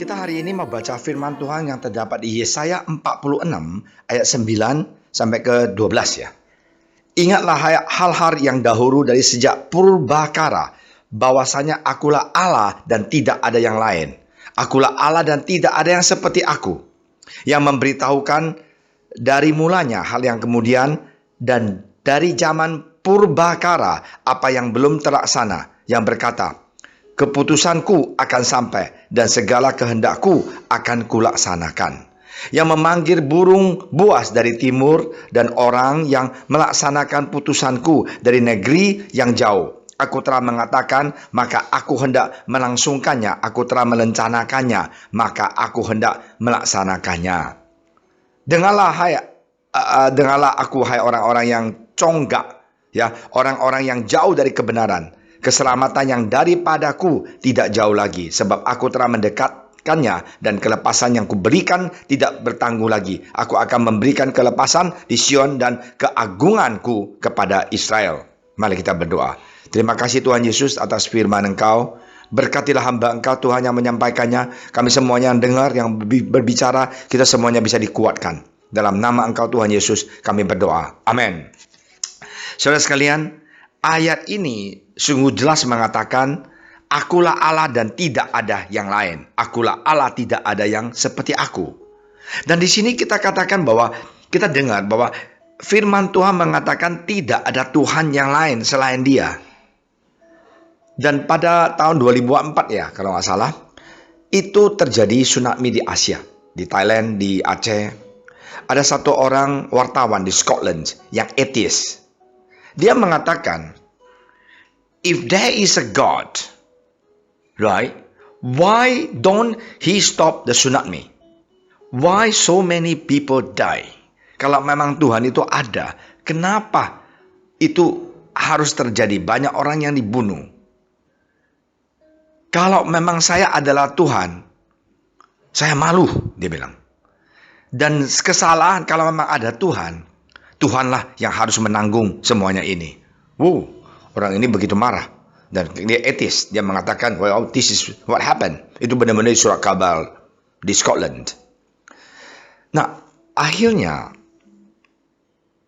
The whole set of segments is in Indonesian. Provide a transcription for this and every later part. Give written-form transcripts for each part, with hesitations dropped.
Kita hari ini membaca firman Tuhan yang terdapat di Yesaya 46 ayat 9 sampai ke 12 ya. Ingatlah hal-hal yang dahulu dari sejak purbakala, bahwasanya akulah Allah dan tidak ada yang lain. Akulah Allah dan tidak ada yang seperti aku, yang memberitahukan dari mulanya hal yang kemudian dan dari zaman purbakala apa yang belum terlaksana, yang berkata, keputusanku akan sampai dan segala kehendakku akan kulaksanakan. Yang memanggil burung buas dari timur dan orang yang melaksanakan putusanku dari negeri yang jauh. Aku telah mengatakan, maka aku hendak melangsungkannya. Aku telah merencanakannya, maka aku hendak melaksanakannya. Dengarlah aku, hai orang-orang yang conggak, ya, orang-orang yang jauh dari kebenaran. Keselamatan yang daripadaku tidak jauh lagi, sebab aku telah mendekatkannya, dan kelepasan yang kuberikan tidak bertanggung lagi. Aku akan memberikan kelepasan di Sion dan keagunganku kepada Israel. Mari kita berdoa. Terima kasih Tuhan Yesus atas firman Engkau. Berkatilah hamba Engkau Tuhan yang menyampaikannya. Kami semuanya yang dengar, yang berbicara, kita semuanya bisa dikuatkan. Dalam nama Engkau Tuhan Yesus kami berdoa. Amin. Saudara sekalian, ayat ini sungguh jelas mengatakan, akulah Allah dan tidak ada yang lain. Akulah Allah, tidak ada yang seperti aku. Dan di sini kita katakan bahwa, kita dengar bahwa firman Tuhan mengatakan tidak ada Tuhan yang lain selain Dia. Dan pada tahun 2004 ya, kalau nggak salah, itu terjadi tsunami di Asia, di Thailand, di Aceh. Ada satu orang wartawan di Scotland yang atheist. Dia mengatakan, if there is a God, right, why don't He stop the tsunami? Why so many people die? Kalau memang Tuhan itu ada, kenapa itu harus terjadi? Banyak orang yang dibunuh. Kalau memang saya adalah Tuhan, saya malu, dia bilang. Dan kesalahan kalau memang ada Tuhan, Tuhanlah yang harus menanggung semuanya ini. Wow, orang ini begitu marah. Dan dia atheist, dia mengatakan, well, this is what happened. Itu benar-benar surat kabar di Scotland. Nah, akhirnya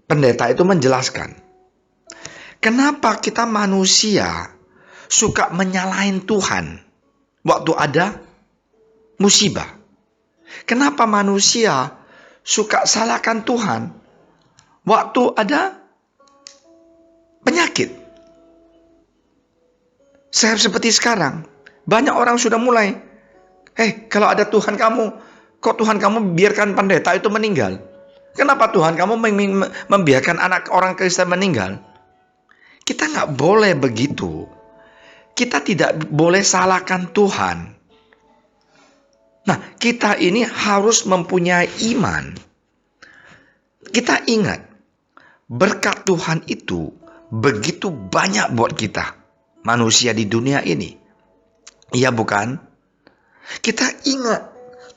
pendeta itu menjelaskan, kenapa kita manusia suka menyalahin Tuhan waktu ada musibah? Kenapa manusia suka salahkan Tuhan waktu ada penyakit? Seperti sekarang, banyak orang sudah mulai, kalau ada Tuhan kamu, kok Tuhan kamu biarkan pendeta itu meninggal? Kenapa Tuhan kamu membiarkan anak orang Kristen meninggal? Kita nggak boleh begitu. Kita tidak boleh salahkan Tuhan. Nah, kita ini harus mempunyai iman. Kita ingat, berkat Tuhan itu begitu banyak buat kita, manusia di dunia ini. Iya bukan? Kita ingat,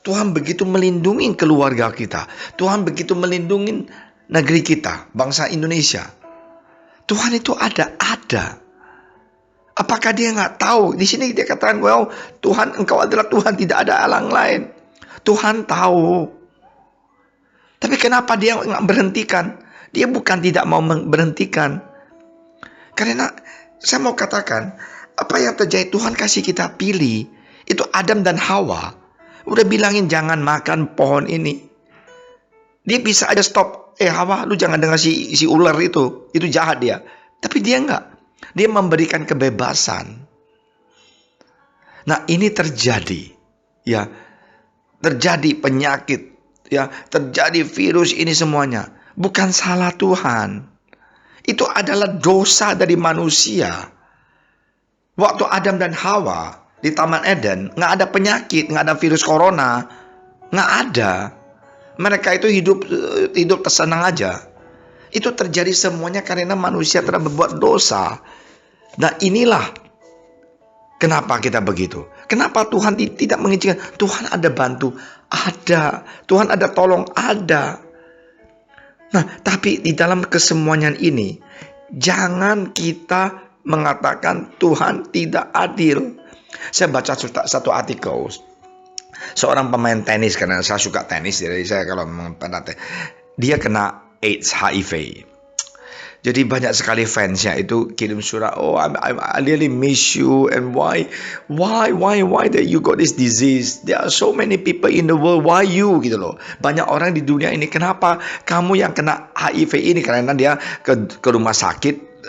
Tuhan begitu melindungi keluarga kita. Tuhan begitu melindungi negeri kita, bangsa Indonesia. Tuhan itu ada. Apakah dia nggak tahu? Di sini dia katakan, well, Tuhan, Engkau adalah Tuhan, tidak ada Allah lain. Tuhan tahu. Tapi kenapa dia nggak berhentikan? Dia bukan tidak mau berhentikan. Karena saya mau katakan, apa yang terjadi, Tuhan kasih kita pilih. Itu Adam dan Hawa. Udah bilangin jangan makan pohon ini. Dia bisa aja stop. Hawa, lu jangan dengar si ular itu. Itu jahat dia. Tapi dia nggak. Dia memberikan kebebasan. Nah, ini terjadi. Ya, terjadi penyakit. Ya, terjadi virus ini semuanya. Bukan salah Tuhan. Itu adalah dosa dari manusia. Waktu Adam dan Hawa di Taman Eden, nggak ada penyakit, nggak ada virus corona, nggak ada. Mereka itu hidup tersenang aja. Itu terjadi semuanya karena manusia telah berbuat dosa. Nah, inilah kenapa kita begitu. Kenapa Tuhan tidak mengizinkan? Tuhan ada bantu, ada. Tuhan ada tolong, ada. Nah, tapi di dalam kesemuanya ini, jangan kita mengatakan Tuhan tidak adil. Saya baca satu artikel Seorang pemain tenis, karena saya suka tenis, jadi saya kalau memang dia kena AIDS, HIV. Jadi banyak sekali fansnya itu kirim surat, oh I really miss you, and why that you got this disease? There are so many people in the world, why you, gitu loh. Banyak orang di dunia ini, kenapa kamu yang kena HIV ini? Karena dia ke rumah sakit,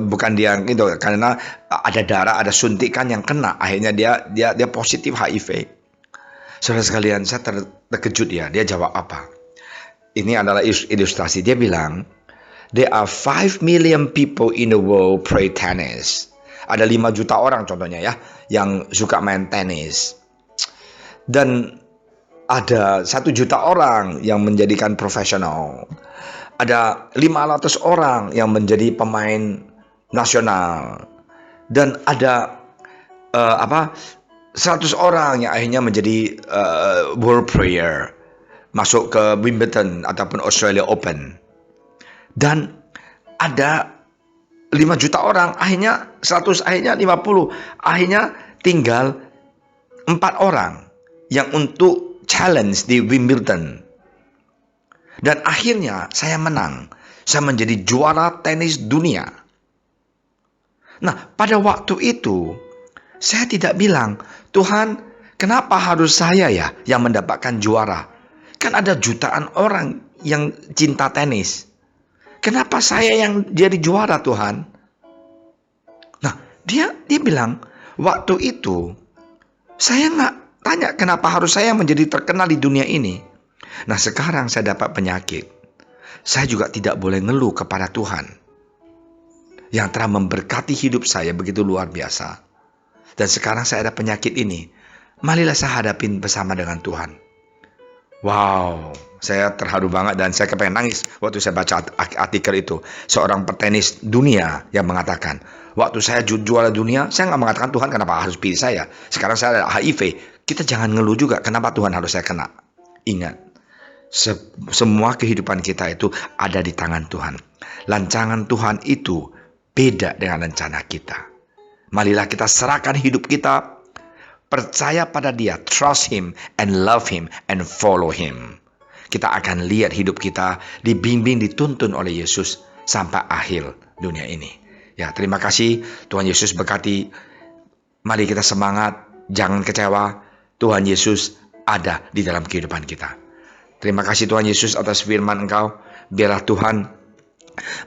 bukan dia gitu, karena ada darah, ada suntikan yang kena, akhirnya dia positif HIV. Saudara sekalian, saya terkejut ya. Dia jawab apa? Ini adalah ilustrasi. Dia bilang, there are 5 million people in the world play tennis. Ada 5 juta orang contohnya ya, yang suka main tenis. Dan ada 1 juta orang yang menjadikan profesional. Ada 500 orang yang menjadi pemain nasional. Dan ada 100 orang yang akhirnya menjadi world player, masuk ke Wimbledon ataupun Australia Open. Dan ada 5 juta orang, akhirnya 100, akhirnya 50, akhirnya tinggal 4 orang yang untuk challenge di Wimbledon. Dan akhirnya saya menang, saya menjadi juara tenis dunia. Nah, pada waktu itu saya tidak bilang, Tuhan, kenapa harus saya ya yang mendapatkan juara? Kan ada jutaan orang yang cinta tenis. Kenapa saya yang jadi juara, Tuhan? Nah, dia bilang, waktu itu saya nggak tanya kenapa harus saya menjadi terkenal di dunia ini. Nah, sekarang saya dapat penyakit. Saya juga tidak boleh ngeluh kepada Tuhan yang telah memberkati hidup saya begitu luar biasa. Dan sekarang saya ada penyakit ini. Marilah saya hadapin bersama dengan Tuhan. Wow, saya terharu banget dan saya kepengen nangis waktu saya baca artikel itu. Seorang petenis dunia yang mengatakan, waktu saya juara dunia, saya nggak mengatakan Tuhan kenapa harus pilih saya. Sekarang saya ada HIV. Kita jangan ngeluh juga kenapa Tuhan harus saya kena. Ingat, semua kehidupan kita itu ada di tangan Tuhan. Rancangan Tuhan itu beda dengan rencana kita. Marilah kita serahkan hidup kita, percaya pada Dia, trust Him and love Him and follow Him. Kita akan lihat hidup kita dibimbing, dituntun oleh Yesus sampai akhir dunia ini. Ya, terima kasih. Tuhan Yesus berkati. Mari kita semangat, jangan kecewa. Tuhan Yesus ada di dalam kehidupan kita. Terima kasih Tuhan Yesus atas firman Engkau. Biarlah Tuhan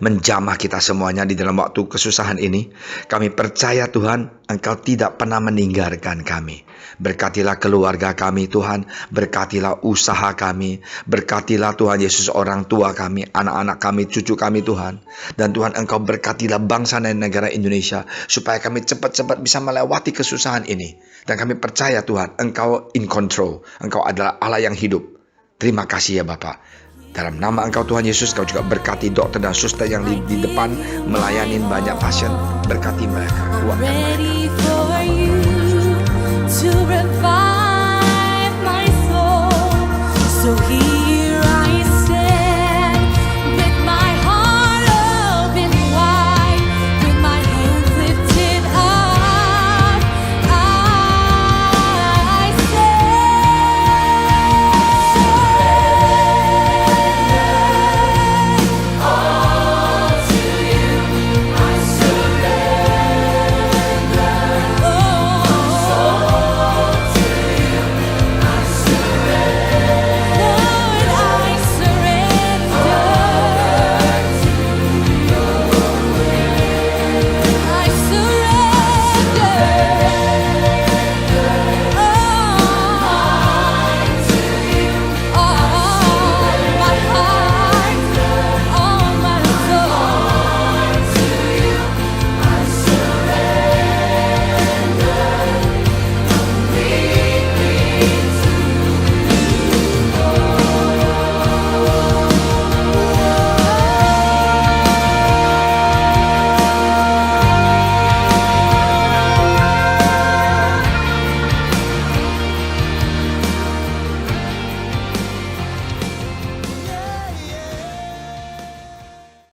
menjamah kita semuanya di dalam waktu kesusahan ini. Kami percaya Tuhan, Engkau tidak pernah meninggalkan kami. Berkatilah keluarga kami Tuhan, berkatilah usaha kami, berkatilah Tuhan Yesus orang tua kami, anak-anak kami, cucu kami Tuhan. Dan Tuhan Engkau berkatilah bangsa dan negara Indonesia, supaya kami cepat-cepat bisa melewati kesusahan ini. Dan kami percaya Tuhan, Engkau in control, Engkau adalah Allah yang hidup. Terima kasih ya Bapak. Dalam nama Engkau Tuhan Yesus, Kau juga berkati dokter dan suster yang di depan melayani banyak pasien. Berkati mereka, kuatkan mereka.